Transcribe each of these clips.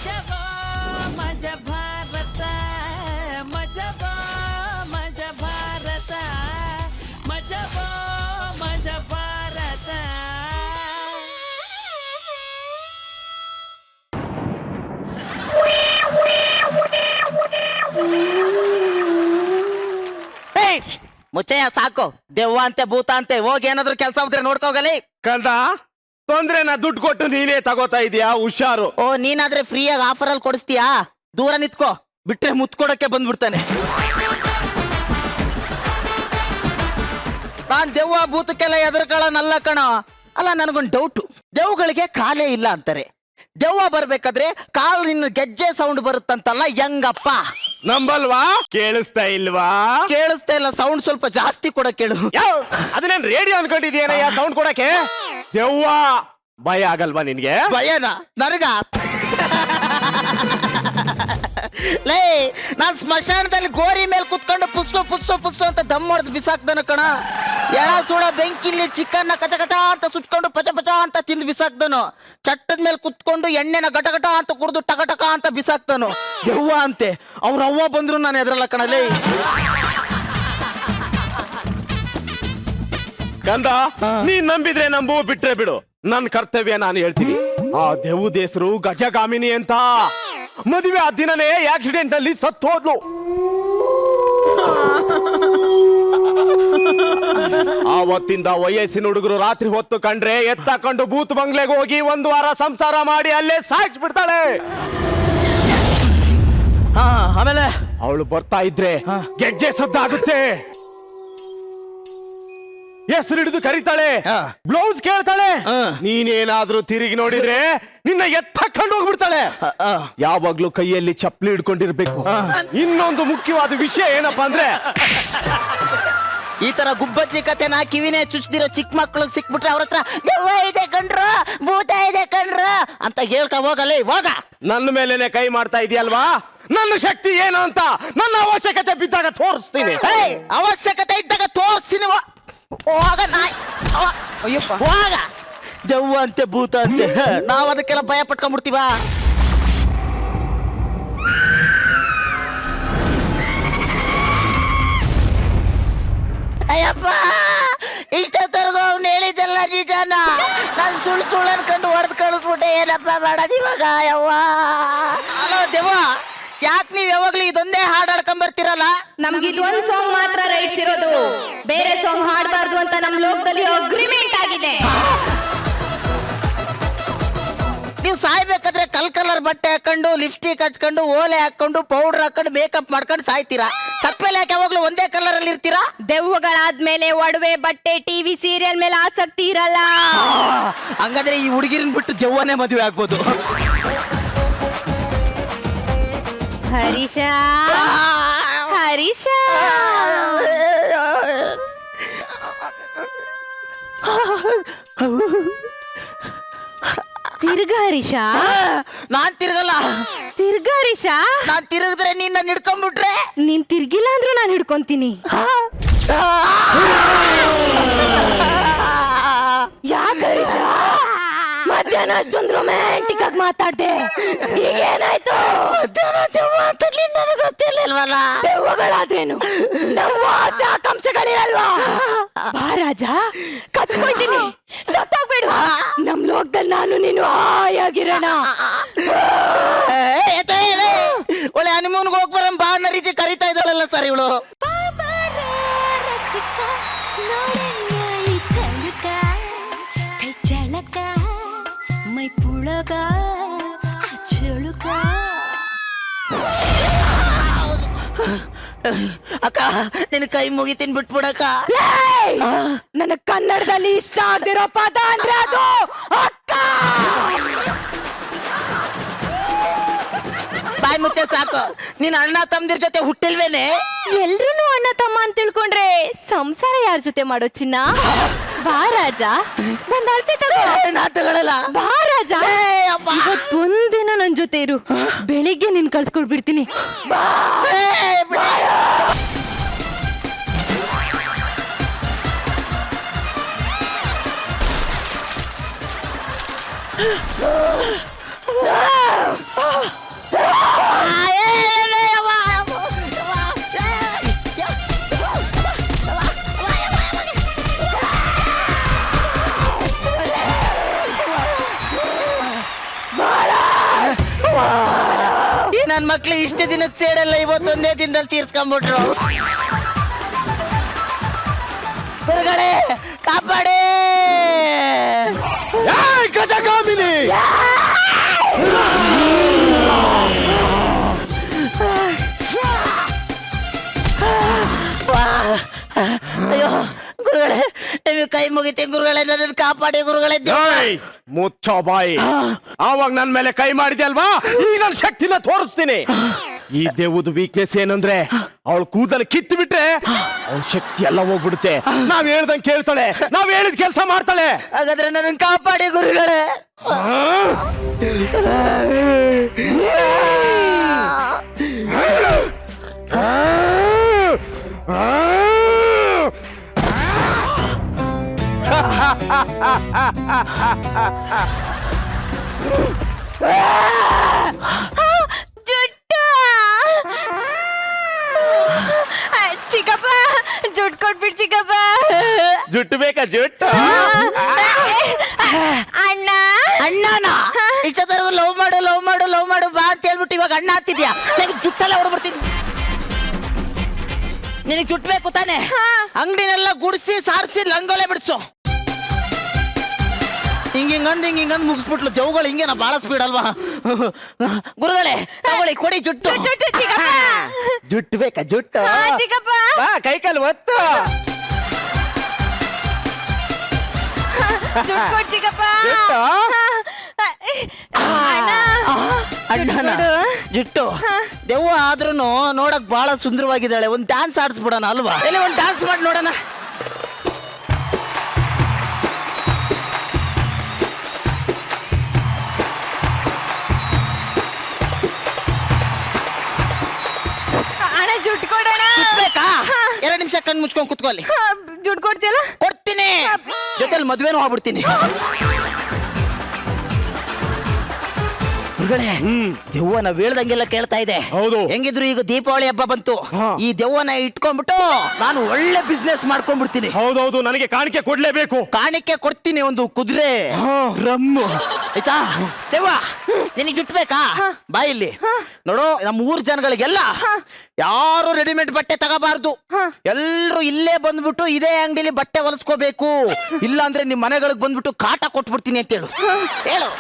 ಮಜಬೋ ಮಜ ಭಾರತ ಮಜಬೋ ಮಜ ಭಾರತ ಮಜಬೋ ಮಜ ಭಾರತ. ಮುಚ್ಚಯ್ಯ ಸಾಕು, ದೆವ್ವ ಅಂತೆ ಭೂತ ಅಂತೆ, ಹೋಗಿ ಏನಾದ್ರು ಕೆಲಸ ಹೋದ್ರೆ ನೋಡ್ಕೋಗಲಿ. ಕಂದ ತೊಂದ್ರೆನ ದುಡ್ಡು ಕೊಟ್ಟು ನೀನೇ ತಗೋತಾ ಇದೀಯಾ, ಹುಷಾರು. ಓ ನೀನಾದ್ರೆ ಫ್ರೀಯಾಗಿ ಆಫರ್ ಅಲ್ಲಿ ಕೊಡಿಸ್ತೀಯಾ? ದೂರ ನಿತ್ಕೋ, ಬಿಟ್ರೆ ಮುತ್ಕೊಡಕ್ಕೆ ಬಂದ್ಬಿಡ್ತಾನೆ. ನಾನ್ ದೆವ್ವ ಭೂತಕ್ಕೆಲ್ಲ ಎದುರ್ಕೊಳ್ಳೋನಲ್ಲ ಕಣ. ಅಲ್ಲ ನನಗೊಂದು ಡೌಟು, ದೆವ್ವಗಳಿಗೆ ಕಾಲೇ ಇಲ್ಲ ಅಂತಾರೆ, ದೆವ್ವ ಬರ್ಬೇಕಾದ್ರೆ ಕಾಲು ನಿನ್ನ ಗೆಜ್ಜೆ ಸೌಂಡ್ ಬರುತ್ತಂತಲ್ಲ, ಹೆಂಗಪ್ಪ? ನಂಬಲ್ವಾ? ಕೇಳಿಸ್ತಾ ಇಲ್ವಾ? ಕೇಳಿಸ್ತಾ ಇಲ್ಲ, ಸೌಂಡ್ ಸ್ವಲ್ಪ ಜಾಸ್ತಿ ಕೊಡ ಕೇಳು. ಅದನ್ನೇನ್ ರೇಡಿಯೋ ಅನ್ಕೊಂಡಿದ್ಯೇನಯ್ಯ ಸೌಂಡ್ ಕೊಡಕ್ಕೆ? ದೆವ್ವ ಭಯ ಆಗಲ್ವಾ ನಿನ್ಗೆ? ಭಯನಾ ನನಗ? ಲೇ ನಾನ್ ಸ್ಮಶಾನದಲ್ಲಿ ಗೋರಿ ಮೇಲೆ ಕುತ್ಕೊಂಡು ಪುಸ್ಸು ಪುಸ್ಸು ಪುಸ್ಸು ಅಂತ ದಮ್ ಹೊಡೆದು ಬಿಸಾಕ್ದನು ಕಣ. ಎಣ ಸೂಡ ಬೆಂಕಿಲಿ ಚಿಕನ್ನ ಕಚ ಕಚ ಅಂತ ಸುಟ್ಕೊಂಡು ಪಚ ಪಚ ಅಂತ ತಿಂದು ಬಿಸಾಕ್ದನು. ಚಟ್ಟದ ಮೇಲೆ ಕುತ್ಕೊಂಡು ಎಣ್ಣೆನ ಗಟ ಗಟ ಅಂತ ಕುಡಿದು ಟಕ ಟಕ ಅಂತ ಬಿಸಾಕ್ತಾನು. ದೆವ್ವ ಅಂತೆ, ಅವ್ರ ಅವ್ವ ಬಂದ್ರು ನಾನು ಎದ್ರಲ್ಲ ಕಣಲೇ. ಕಂದ ನೀನ್ ನಂಬಿದ್ರೆ ನಂಬು, ಬಿಟ್ರೆ ಬಿಡು. ನನ್ ಕರ್ತವ್ಯ ನಾನು ಹೇಳ್ತೀನಿ. ಆ ದೆವ್ವದ ಹೆಸರು ಗಜಗಾಮಿನಿ ಅಂತ. ಮದುವೆ ಆ ದಿನನೇ ಆಕ್ಸಿಡೆಂಟ್ ಅಲ್ಲಿ ಸತ್ತು ಹೋದ್ಲು. ಆವತ್ತಿಂದ ವಯಸ್ಸಿನ ಹುಡುಗರು ರಾತ್ರಿ ಹೊತ್ತು ಕಂಡ್ರೆ ಎತ್ತಕೊಂಡು ಬೂತ್ ಬಂಗ್ಲೆಗೆ ಹೋಗಿ 1 ವಾರ ಸಂಸಾರ ಮಾಡಿ ಅಲ್ಲೇ ಸಾಯಿಸ್ಬಿಡ್ತಾಳೆ. ಆಮೇಲೆ ಅವಳು ಬರ್ತಾ ಇದ್ರೆ ಗೆಜ್ಜೆ ಸದ್ದಾಗುತ್ತೆ, ಹೆಸರು ಹಿಡಿದು ಕರೀತಾಳೆ, ಬ್ಲೌಸ್ ಕೇಳ್ತಾಳೆ. ನೀನೇನಾದ್ರೂ ತಿರುಗಿ ನೋಡಿದ್ರೆ ನಿನ್ನ ಎತ್ತಕೊಂಡು ಹೋಗ್ಬಿಡ್ತಾಳೆ. ಯಾವಾಗ್ಲೂ ಕೈಯಲ್ಲಿ ಚಪ್ಪಲಿ ಹಿಡ್ಕೊಂಡಿರ್ಬೇಕು. ಇನ್ನೊಂದು ಮುಖ್ಯವಾದ ವಿಷಯ ಏನಪ್ಪಾ ಅಂದ್ರೆ, ಈ ತರ ಗುಬ್ಬಚ್ಚಿ ಕತೆನ ಕಿವಿನೇ ಚುಚ್ದಿರೋ ಚಿಕ್ಕ ಮಕ್ಳಿಗೆ ಸಿಕ್ಬಿಟ್ರೆ ಅವ್ರ ಹತ್ರ ದೆವ್ವ ಇದೆ ಕಣ್ರು, ಭೂತ ಇದೆ ಕಣ್ರು ಅಂತ ಹೇಳ್ಕ ಹೋಗಲೇ. ಹೋಗ, ನನ್ನ ಮೇಲೇನೆ ಕೈ ಮಾಡ್ತಾ ಇದೆಯಲ್ವಾ? ನನ್ನ ಶಕ್ತಿ ಏನು ಅಂತ ನನ್ನ ಅವಶ್ಯಕತೆ ಬಿದ್ದಾಗ ತೋರಿಸ್ತೀನಿ. ಅವಶ್ಯಕತೆ ಇದ್ದಾಗ ತೋರಿಸ್ತೀನಿ. ಹೋಗ ನಾಯಿ, ಹೋಗ. ದೆವ್ವ ಅಂತೆ ಭೂತ ಅಂತೆ, ನಾವ್ ಅದಕ್ಕೆಲ್ಲ ಭಯ ಪಟ್ಕೊಂಡ್ಬಿಡ್ತೀವ. ಅಯ್ಯಪ್ಪ, ಇಷ್ಟೊತ್ತರ್ಗು ಅವ್ನು ಹೇಳಿದ್ದಲ್ಲ ನಿಜಾನ? ನಾನು ಸುಳ್ಳು ಅನ್ಕೊಂಡು ಹೊಡೆದು ಕಳಿಸ್ಬಿಟ್ಟೆ. ಏನಪ್ಪ ಮಾಡೋದು ಇವಾಗ? ಯವ್ವ, ಹಲೋ ದೆವ್ವ, ಯಾಕೆ ನೀವ್ ಯಾವಾಗ್ಲೂ ಇದೊಂದೇ ಹಾಡು ಹಾಡ್ಕೊಂಡ್ ಬರ್ತೀರಲ್ಲ? ನಮ್ಗೆ ಇದೊಂದು ಸಾಂಗ್ ಮಾತ್ರ ರೈಟ್ಸ್ ಇರೋದು, ಬೇರೆ ಸಾಂಗ್ ಹಾಡಬಾರ್ದು ಅಂತ ನಮ್ ಲೋಕದಲ್ಲಿ ಅಗ್ರಿಮೆಂಟ್ ಆಗಿದೆ. ನೀವು ಸಾಯ್ಬೇಕಾದ್ರೆ ಕಲರ್ ಬಟ್ಟೆ ಹಾಕೊಂಡು, ಲಿಪ್ಸ್ಟಿಕ್ ಹಚ್ಕೊಂಡು, ಓಲೆ ಹಾಕೊಂಡು, ಪೌಡರ್ ಹಾಕೊಂಡು, ಮೇಕಪ್ ಮಾಡ್ಕೊಂಡು ಸಾಯ್ತೀರಾ. ಸತ್ಮೇಲೆ ಯಾಕೆ ಯಾವಾಗ್ಲೂ ಒಂದೇ ಕಲರ್ ಅಲ್ಲಿ ಇರ್ತೀರಾ? ದೆವ್ವಗಳಾದ್ಮೇಲೆ ಒಡವೆ, ಬಟ್ಟೆ, ಟಿವಿ ಸೀರಿಯಲ್ ಮೇಲೆ ಆಸಕ್ತಿ ಇರಲ್ಲ. ಹಂಗಾದ್ರೆ ಈ ಹುಡುಗಿರನ್ ಬಿಟ್ಟು ದೆವ್ವನೇ ಮದುವೆ ಆಗ್ಬೋದು. ಹರೀಶ, ಹರೀಶ, ತಿರ್ಗ ಹರೀಶ. ನಾನ್ ತಿರ್ಗಲ್ಲ. ತಿರ್ಗ ಹರೀಶ. ನಾನ್ ತಿರುಗಿದ್ರೆ ನೀನ್ ಹಿಡ್ಕೊಂಡ್ಬಿಟ್ರೆ? ನೀನ್ ತಿರ್ಗಿಲ್ಲ ಅಂದ್ರೂ ನಾನು ಹಿಡ್ಕೊಂತೀನಿ. ಯಾಕೆ ಹರೀಶ ಮಧ್ಯಾಹ್ನ ಅಷ್ಟೊಂದು ರೊಮ್ಯಾಂಟಿಕ್ ಆಗಿ ಮಾತಾಡ್ದೆ? ಏನಾಯ್ತು? ಗೊತ್ತಿರ್ಲಿಲ್ವಲ್ಲ. ದೆವ್ವಗಳಾದ್ರೇನು ನಮ್ಮ ಆಸೆ ಆಕಾಂಕ್ಷೆಗಳಿರಲ್ವಾ? ಬಾ ರಾಜ, ಕತ್ಕೊಳ್ತೀನಿ, ಸತ್ತೋಗ್ಬೇಡು. ನಮ್ ಲೋಕದಲ್ಲಿ ನಾನು ನೀನು ಹಾಯಾಗಿರೋಣ. ಒಳ್ಳೆ ಹನಿಮೂನ್ಗೆ ಹೋಗ್ ಬರಂ ಬಾ ಅನ್ನೋ ರೀತಿ ಕರಿತಾ ಇದ್ದಾಳಲ್ಲ ಸರ್ ಇವಳು. ಅಕ್ಕ ನಿನ್ ಕೈ ಮುಗಿತೀನಿ ಬಿಟ್ಬಿಡಕ್ಕ. ನನ್ನ ಕನ್ನಡದಲ್ಲಿ ಇಷ್ಟ ಆಗಿರೋ ಪದ ಅಂದ್ರೆ ಅದು ಅಕ್ಕ. ಬಾಯ್ ಮುಚ್ಚೆ ಸಾಕು. ನೀನ್ ಅಣ್ಣ ತಮ್ಮದಿರ್ ಜೊತೆ ಹುಟ್ಟಿಲ್ವೇನೆ? ಎಲ್ರು ಅಣ್ಣ ತಮ್ಮ ಅಂತ ತಿಳ್ಕೊಂಡ್ರೆ ಸಂಸಾರ ಯಾರ ಜೊತೆ ಮಾಡೋ ಚಿನ್ನ? ಬಾ ರಾಜ, ಬಂದ್ ಅಳ್ತೆ ತಗೋ. ನಾ ತಗೊಳಲ್ಲ. ಬಾ ರಾಜ, ಇವತ್ತೊಂದಿನ ನನ್ ಜೊತೆ ಇರು, ಬೆಳಿಗ್ಗೆ ನಿನ್ ಕಳ್ಸ್ಕೊಡ್ಬಿಡ್ತೀನಿ. ಬಾ. ಈ ನನ್ ಮಕ್ಳು ಇಷ್ಟು ದಿನದ ಸೇಡಲ್ಲ ಇವತ್ತೊಂದೇ ದಿನದಲ್ಲಿ ತೀರ್ಸ್ಕೊಂಡ್ಬಿಟ್ರು. ಗುರುಗಳೇ ಕಾಪಾಡಿ. ಗಜಗಾಮಿನಿ ಅಯ್ಯೋ ಗುರುಗಳೇ ನೀವು ಕೈ ಮುಗಿತೀನಿ ಗುರುಗಳೇ, ನನ್ನ ಕಾಪಾಡಿ ಗುರುಗಳೇ. ಮುಚ್ಚೋ ಬಾಯಿ. ಆವಾಗ ನನ್ ಮೇಲೆ ಕೈ ಮಾಡಿದೆ ಅಲ್ವಾ, ಈಗ ನನ್ನ ಶಕ್ತಿನ ತೋರಿಸ್ತೀನಿ. ಈ ದೇವದ ವೀಕ್ನೆಸ್ ಏನಂದ್ರೆ ಅವಳು ಕೂದಲು ಕಿತ್ತು ಬಿಟ್ರೆ ಅವಳ ಶಕ್ತಿ ಎಲ್ಲ ಹೋಗ್ಬಿಡುತ್ತೆ. ನಾವ್ ಹೇಳ್ದಂಗೆ ಕೇಳ್ತಾಳೆ, ನಾವ್ ಹೇಳಿದ ಕೆಲಸ ಮಾಡ್ತಾಳೆ. ಹಾಗಾದ್ರೆ ನನ್ನ ಕಾಪಾಡಿ ಗುರುಗಳೇ. ಜುಟ್ಟು ಚಿಕ್ಕಪ್ಪ, ಜುಟ್ಟು ಕೊಟ್ಬಿಟ್ಟು ಚಿಕ್ಕಪ್ಪ. ಜುಟ್ಟು ಬೇಕಾ? ಜುಟ್ಟು ಅಣ್ಣ. ಅಣ್ಣನ ಇಷ್ಟದವರೆಗೂ ಲವ್ ಮಾಡು ಲವ್ ಮಾಡು ಲವ್ ಮಾಡು ಬಾ ಅಂತ ಹೇಳ್ಬಿಟ್ಟು ಇವಾಗ ಅಣ್ಣ ಆಗ್ತಿದ್ಯಾ? ನನಗೆ ಜುಟ್ಟೆಲ್ಲ ಹೊಡ್ಬಿಡ್ತೀನಿ. ನಿನಗೆ ಜುಟ್ಟು ಬೇಕು ತಾನೆ? ಅಂಗಡಿನೆಲ್ಲ ಗುಡಿಸಿ ಸಾರಿಸಿ ಲಂಗೋಲೆ ಬಿಡಿಸು. ಹಿಂಗಂದ್ ಮುಗಿಸ್ಬಿಟ್ಲು ದೇವುಗಳು. ಹಿಂಗೇನ ಬಾಳ ಸ್ಪೀಡ್ ಅಲ್ವಾ ಗುರುಗಳೇ? ತಗೊಳ್ಳಿ ಕೊಡಿ ಜುಟ್ಟು. ಜುಟ್ಟು ಬೇಕಾ? ಜುಟ್ಟು ಚಿಕ್ಕಪ್ಪ ಕೈ ಕಾಲು ಒತ್ತು. ಜುಟ್ಟು ಕೊಡ್ ಚಿಕ್ಕಪ್ಪ. ಅಣ್ಣನ ಜುಟ್ಟು ದೆವ್ವ ಆದ್ರೂ ನೋಡಕ್ ಬಹಳ ಸುಂದರವಾಗಿದ್ದಾಳೆ. ಒಂದ್ ಡ್ಯಾನ್ಸ್ ಆಡಿಸ್ಬಿಡೋಣ ಅಲ್ವಾ? ಎಲ್ಲಿ ಒಂದ್ ಡ್ಯಾನ್ಸ್ ಮಾಡಿ ನೋಡೋಣ. ಅಣ್ಣ ಜುಟ್ಟು ಕೊಡೋಣ. ಬೇಕಾ? 2 ನಿಮಿಷ ಕಣ್ ಮುಚ್ಕೊಂಡ್ ಕುತ್ಕೊಳ್ಳಿ. ದುಡ್ಡು ಕೊಡ್ತಿಲ್ಲ? ಕೊಡ್ತೀನಿ. ಜೊತೆಲಿ ಮದ್ವೆನೂ ಆಗ್ಬಿಡ್ತೀನಿ. ದೆವ್ವ ನಾವ್ ಹೇಳ್ದಂಗೆಲ್ಲ ಕೇಳ್ತಾ ಇದೆ. ಹೌದು. ಹೆಂಗಿದ್ರು ಈಗ ದೀಪಾವಳಿ ಹಬ್ಬ ಬಂತು. ಈ ದೆವ್ವನ ಇಟ್ಕೊಂಡ್ಬಿಟ್ಟು ನಾನು ಒಳ್ಳೆ ಬಿಸ್ನೆಸ್ ಮಾಡ್ಕೊಂಡ್ಬಿಡ್ತೀನಿ. ಹೌದೌದು, ನನಗೆ ಕಾಣಿಕೆ ಕೊಡ್ಲೇಬೇಕು. ಕಾಣಿಕೆ ಕೊಡ್ತೀನಿ. ಒಂದು ಕುದುರೆ ರಮ್ಮು ಆಯ್ತಾ? ದೆವ್ವ ನಿನಗೆ ಜುಟ್ಟು ಬೇಕಾ? ಬಾ ಇಲ್ಲಿ ನೋಡು. ನಮ್ಮ ಊರ್ ಜನಗಳಿಗೆಲ್ಲ ಯಾರು ರೆಡಿಮೇಡ್ ಬಟ್ಟೆ ತಗೋಬಾರ್ದು. ಎಲ್ರು ಇಲ್ಲೇ ಬಂದ್ಬಿಟ್ಟು ಇದೇ ಅಂಗಡಿಲಿ ಬಟ್ಟೆ ಹೊಲಿಸ್ಕೋಬೇಕು. ಇಲ್ಲ ಅಂದ್ರೆ ನಿಮ್ ಮನೆಗಳಿಗೆ ಬಂದ್ಬಿಟ್ಟು ಕಾಟ ಕೊಟ್ಬಿಡ್ತೀನಿ ಅಂತ ಹೇಳು.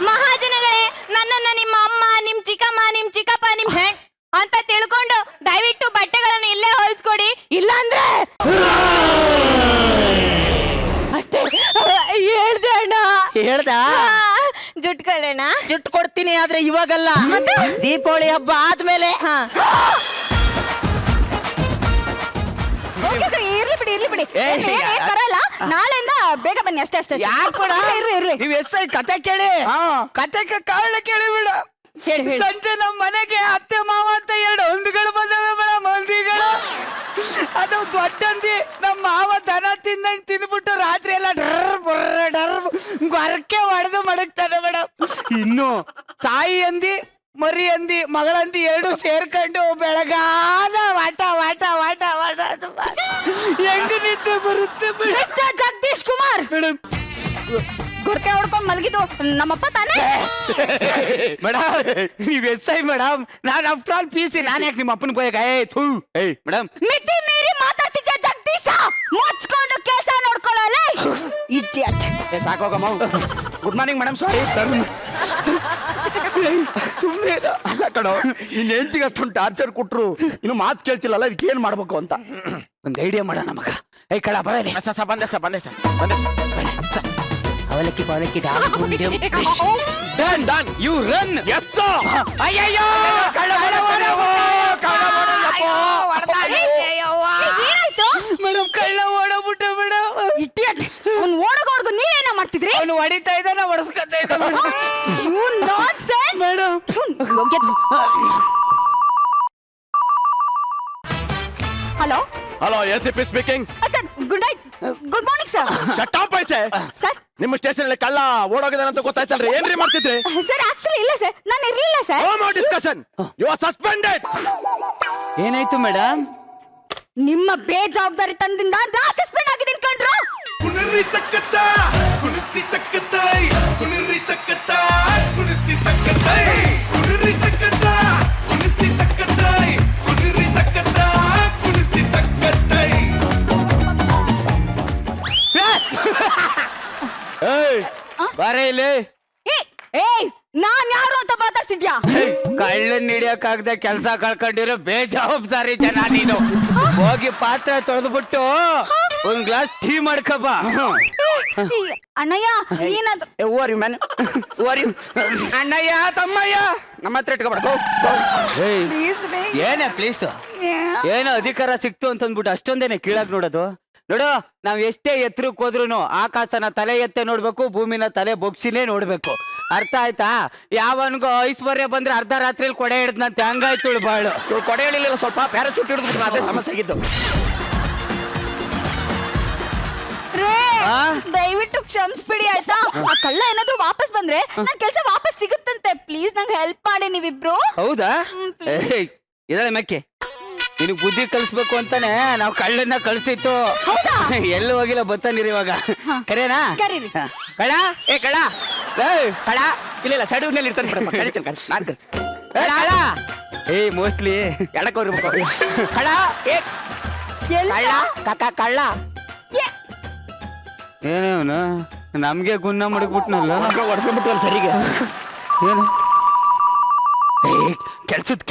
ಮಹಾಜನಗಳೇ, ನನ್ನನ್ನ ನಿಮ್ಮ ಅಮ್ಮ, ನಿಮ್ ಚಿಕ್ಕಮ್ಮ, ನಿಮ್ ಚಿಕ್ಕಪ್ಪ, ನಿಮ್ ಹೆಣ್ ಅಂತ ತಿಳ್ಕೊಂಡು ದಯವಿಟ್ಟು ಬಟ್ಟೆಗಳನ್ನು ಇಲ್ಲೇ ಹೊಲಿಸ್ಕೊಡಿ. ಇಲ್ಲ ಅಂದ್ರೆ ಅಷ್ಟೇ ಹೇಳ್ದೆ ಅಣ್ಣ. ಹೇಳ್ದ? ಜುಟ್ಟು ಕೊಡೋಣ. ಜುಟ್ಟು ಕೊಡ್ತೀನಿ, ಆದ್ರೆ ಇವಾಗಲ್ಲ, ದೀಪಾವಳಿ ಹಬ್ಬ ಆದ್ಮೇಲೆ. ಇರ್ಲಿ ಬಿಡಿ ಬರಲ್ಲ. ನಾಳೆಯಿಂದ ಬೇಗ ಬನ್ನಿ. ಅಷ್ಟೇ. ಇರ್ಲಿ. ನೀವ್ ಎಷ್ಟಾಯ್ತು ಕತೆ ಕೇಳಿ. ಕತೆಗೆ ಕಾರಣ ಕೇಳಿ ಬಿಡ. ಸಂಜೆ ನಮ್ ಮನೆಗೆ ಅತ್ತೆ ಮಾವ ಅಂತ 2 ಹಂದಿಗಳು ಬಂದವೆ ಮೇಡಮ್. ಹಂದಿಗಳು ಅದು ದೊಡ್ಡ ಹಂದಿ. ನಮ್ಮ ಮಾವ ದನ ತಿಂದಂಗ್ ತಿಂದ್ಬಿಟ್ಟು ರಾತ್ರಿ ಎಲ್ಲ ಡರ್ ಗೊರಕೆ ಹೊಡೆದು ಮಡಗ್ತಾನೆ ಮೇಡಮ್. ಇನ್ನು ತಾಯಿ ಹಂದಿ ಮರಿ ಹಂದಿ ಮಗಳಂದಿ 2 ಸೇರ್ಕೊಂಡು ಬೆಳಗಾದ ವಾಟ ಹೆಂಗ ನಿದ್ದೆ ಬರುತ್ತೆ ಜಗದೀಶ್ ಕುಮಾರ್ ಮೇಡಮ್. ಗುರ್ಕೆ ಹೊಡ್ಕೊಂಡ್ ಮಲಗಿದ್ದು ನಮ್ಮಪ್ಪ ತಾನೇ? ಮೇಡಮ್ ನೀವ್ ಎಸ್ಐ ಮೇಡಮ್. ನಾನು ಆಫ್ಟರ್ ಆಲ್ PC. ನಾನು ಯಾಕೆ ನಿಮ್ಮ ಅಪ್ಪನ ಬೋಯಾಗ? ಮೇಡಮ್ ಮಿತಿ ಮೀರಿ ಮಾತಾಡ್ತಿದ್ದೆ ಜಗದೀಶ. ಮುಚ್ಕೊಂಡು ಕೆಲಸ ನೋಡ್ಕೊಳ್ಳಲ್ಲ. ಇಡಿಯಟ್. ಸಾಕೋಗಮ್ಮ. Good morning madam. ಸಾರಿ ಸುಮ್ಮನೆ ಕಣೋ. ಇನ್ ಹೆಂಡತಿಗೆ ಅಷ್ಟೊಂದು ಟಾರ್ಚರ್ ಕೊಟ್ರು ಇನ್ನು ಮಾತು ಕೇಳ್ತಿಲ್ಲಲ್ಲ. ಇದಕ್ಕೆ ಏನ್ ಮಾಡ್ಬೇಕು ಅಂತ ಒಂದು ಐಡಿಯಾ ಮಾಡೋಣ ಮಗ. ಕಳ ಬರಲಿ. ಬಂದೆ ಅವಲಕ್ಕಿ ಪವಲಕ್ಕಿ done you run. Yes sir. ಅಯ್ಯಯ್ಯೋ ಮೇಡಮ್ ಕಳ್ಳ ಓಡೋಗ್ಬಿಟ್ಟ ಮೇಡಮ್. ಇಡಿಯಟ್. ಅವ್ನು ಓಡೋಗೋರ್ಗು ನೀವೇನ ಮಾಡ್ತಿದ್ರಿ? ಅವನು ಹೊಡಿತಾ ಇದ್ದಾನ, ಹೊಡೆಸ್ಕೊತಾ ಇದ್ದ madam. Hello ACP speaking. Sir good morning sir. ಚಟ್ಟಾ ಪೈಸೆ ಸರ್ ನಿಮ್ಮ ಸ್ಟೇಷನ್ ಅಲ್ಲಿ ಕಳ್ಳ ಓಡೋಗಿದಾನೆ ಅಂತ ಗೊತ್ತಾಯ್ತಲ್ರಿ? ಏನ್ರಿ ಮಾಡ್ತಿದ್ರಿ? ಸರ್ ಆಕ್ಚುಲಿ ಇಲ್ಲ ಸರ್, ನಾನು ಇರ್ಲಿಲ್ಲ sir. No more discussion. You are suspended. ಏನಾಯ್ತು ಮೇಡಮ್? ನಿಮ್ಮ ಬೇಜವಾಬ್ದಾರಿ ತಂದಿಂದ ನಾ ಸಸ್ಪೆಂಡ್ ಆಗಿದ್ದೀನಿ ಕಣ್ರು. ಕುಣಿರಿ ತಕ್ಕತ್ತ ಕುಣಿಸಿ ತಕ್ಕತ್ತಾಯಿ ಕುಣಿರಿ ತಕ್ಕತ್ತ ಕುಣಿಸಿ ತಕ್ಕತ್ತಾಯಿ ಹಿಡ್ದ್ಯಾ? ಕಳ್ಳನ್ ಹಿಡಿಯಕ್ಕಾಗದ ಕೆಲ್ಸ ಕಳ್ಕೊಂಡಿರೋ ಬೇಜವಾಬ್ದಾರಿ ಜನ ನೀನು. ಹೋಗಿ ಪಾತ್ರೆ ತೊಳೆದ್ಬಿಟ್ಟು ಒಂದ್ ಗ್ಲಾಸ್ ಟೀ ಮಾಡ್ಕಬ. ಅಣ್ಣಯ್ಯ ನೀನಾದ್ರು ಓರಿ ಮ್ಯಾನ್ ಓರಿ ಅಣ್ಣಯ್ಯ ತಮ್ಮಯ್ಯ ನಮ್ಮ ಹತ್ರ ಇಟ್ಕೊಬಾರ್ದು. ಪ್ಲೀಸ್ ಬೇ. ಏನೇ ಪ್ಲೀಸ್, ಏನೋ ಅಧಿಕಾರ ಸಿಕ್ತು ಅಂತಂದ್ಬಿಟ್ಟು ಅಷ್ಟೊಂದೇನೆ ಕೀಳಾಗ್ ನೋಡೋದು. ನೋಡು, ನಾವ್ ಎಷ್ಟೇ ಎತ್ತರಕ್ಕೆ ಹೋದ್ರು ಆಕಾಶನ ತಲೆ ಎತ್ತೆ ನೋಡ್ಬೇಕು, ಭೂಮಿನ ತಲೆ ಬೊಗ್ಸಿನೇ ನೋಡ್ಬೇಕು. ಅರ್ಥ ಆಯ್ತಾ? ಯಾವನ್ಗೋ ಐಶ್ವರ್ಯ ಬಂದ್ರೆ ಅರ್ಧ ರಾತ್ರಿಲಿ ಕೊಡೆ ಹಿಡ್ದಂತೆ ಹಂಗಾಯ್ತು ಬಾಳು. ಕೊಡೆ ಹೇಳಿಲ್ಲ, ಸ್ವಲ್ಪ ಪ್ಯಾರಾಚೂಟ್ ಹಿಡಿದ್ಬಿಟ್ಟು ಅದೇ ಸಮಸ್ಯೆ ಆಗಿದ್ದು. ದಯವಿಟ್ಟು ಕ್ಷಮಿಸ್ಬಿಡಿ ಆಯ್ತಾ? ಆ ಕಳ್ಳ ಏನಾದ್ರೂ ವಾಪಸ್ ಬಂದ್ರೆ ನನ್ ಕೆಲ್ಸ ವಾಪಸ್ ಸಿಗುತ್ತಂತೆ. ಪ್ಲೀಸ್ ನಂಗೆ ಹೆಲ್ಪ್ ಮಾಡಿ ನೀವಿಬ್ರು. ಹೌದಾ? ಇದಾಳೆ ಮೆಕ್ಕೆ, ನಿನಗ್ ಬುದ್ಧಿ ಕಲಿಸ್ಬೇಕು ಅಂತಾನೆ ನಾವು ಕಳ್ಳನ್ನ ಕಳ್ಸಿತ್ತು. ಎಲ್ಲೂ ಹೋಗಿಲ್ಲ, ಬರ್ತಾನಿರಿ ಇವಾಗ. ಕರೇನಾ? ಕರೀರಿ. ಕಳ ಏ ಕಳ ಕಳ ಇಲ್ಲ ಸೈಡ್ನಲ್ಲಿ ಇರ್ತಾನೆ. ಏ ಮೋಸ್ಟ್ಲಿ ಎಡಕೋರ್ಬೇಕು. ಕಳ ಏ ಕಳ್ಳ ಕಾಕ ಕಳ್ಳ ಏನೇವನು ನಮ್ಗೆ ಗುನ್ನ ಮಡಗ್ಬಿಟ್ನಲ್ಲ, ಹೊಡ್ಸ್ಕೊಂಡ್ಬಿಟ್ವಲ್ಲ ಸರಿಗೆ. ಏನು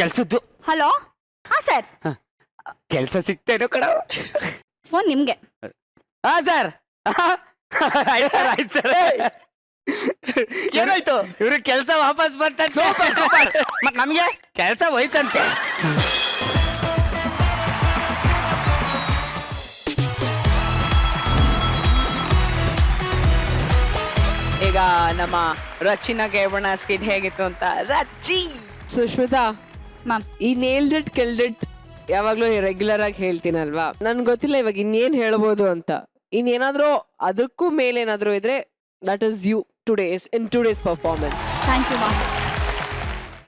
ಕೆಲ್ಸದ್ದು ಹಲೋ. ಹಾ ಸರ್, ಕೆಲ್ಸ ಸಿಗ್ತೇನೋ ಕಡ. ಫೋನ್ ನಿಮ್ಗೆ. ಹಾ ಸರ್, ಆಯ್ತು ಸರ್. ಏನಾಯ್ತು? ಇವ್ರು ಕೆಲ್ಸ ವಾಪಸ್ ಬರ್ತಾರೆ. ಮತ್ ನಮ್ಗೆ ಕೆಲ್ಸ ಹೋಯ್ತಂತೆ. ಈಗ ನಮ್ಮ ರಚಿನ ಗೇವಣ ಸ್ಕಿಟ್ ಹೇಗಿತ್ತು ಅಂತ. ರಚ್ಚಿ ಸುಶ್ಮಿತಾ ಮ್ಯಾಮ್, ಈ ನೇಲ್ಡ್ ಇಟ್ ಕಿಲ್ಡ್ ಇಟ್ ಯಾವಾಗ್ಲೂ ರೆಗ್ಯುಲರ್ ಆಗಿ ಹೇಳ್ತೀನಲ್ವಾ, ನನ್ಗೆ ಗೊತ್ತಿಲ್ಲ ಇವಾಗ ಇನ್ನೇನ್ ಹೇಳ್ಬೋದು ಅಂತ. ಇನ್ನೇನಾದ್ರೂ ಅದಕ್ಕೂ ಮೇಲೇನಾದ್ರೂ ಇದ್ರೆ that is you today's in today's performance. Thank you ma'am.